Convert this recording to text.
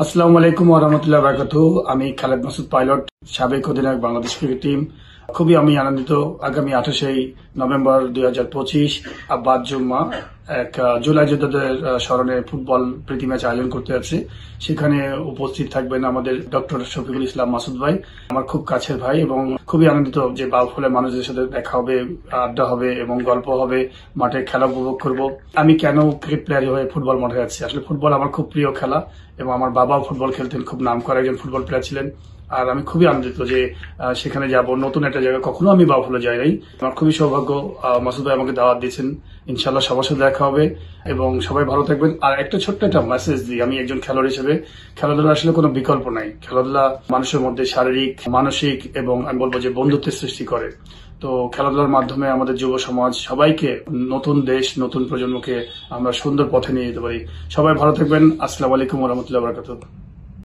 আসসালামু আলাইকুম ওয়া রাহমাতুল্লাহি ওয়া বারাকাতুহু। আমি খালেদ মাসুদ পাইলট, সাবেক অধিনায়ক বাংলাদেশ ক্রিকেট টিম। খুবই আমি আনন্দিত। আগামী 28 নভেম্বর 2025 আব্বাদ জুম্মা এক জুলাই যোদ্ধাদের স্মরণে ফুটবল প্রীতি ম্যাচ আয়োজন করতে যাচ্ছে। সেখানে উপস্থিত থাকবেন আমাদের ডক্টর শফিকুল ইসলাম মাসুদ ভাই, আমার খুব কাছের ভাই, এবং খুবই আনন্দিত যে বাউফলের মানুষদের সাথে দেখা হবে, আড্ডা হবে এবং গল্প হবে, মাঠে খেলা উপভোগ করব। আমি কেন ক্রিকেট প্লেয়ার হয়ে ফুটবল মাঠে যাচ্ছি, আসলে ফুটবল আমার খুব প্রিয় খেলা এবং আমার বাবাও ফুটবল খেলতেন, খুব নাম করা একজন ফুটবল প্লেয়ার ছিলেন। আর আমি খুবই আনন্দিত যে সেখানে যাব, নতুন একটা জায়গা, কখনো আমি বাউফলে যাই নাই। আমার খুবই সৌভাগ্য, মাসুদ ভাই আমাকে দাওয়াত দিয়েছেন। ইনশাল্লাহ সবার সাথে দেখা হবে এবং সবাই ভালো থাকবেন। আর একটা ছোট্ট একটা মেসেজ দিই, আমি একজন খেলোয়াড় হিসেবে, খেলাধুলা আসলে কোনো বিকল্প নাই। খেলাধুলা মানুষের মধ্যে শারীরিক, মানসিক এবং আমি বলবো যে বন্ধুত্বের সৃষ্টি করে। তো খেলাধুলার মাধ্যমে আমাদের যুব সমাজ সবাইকে, নতুন দেশ, নতুন প্রজন্মকে আমরা সুন্দর পথে নিয়ে যেতে পারি। সবাই ভালো থাকবেন। আসসালামু আলাইকুম ওয়া রাহমাতুল্লাহি ওয়া বারাকাতুহু।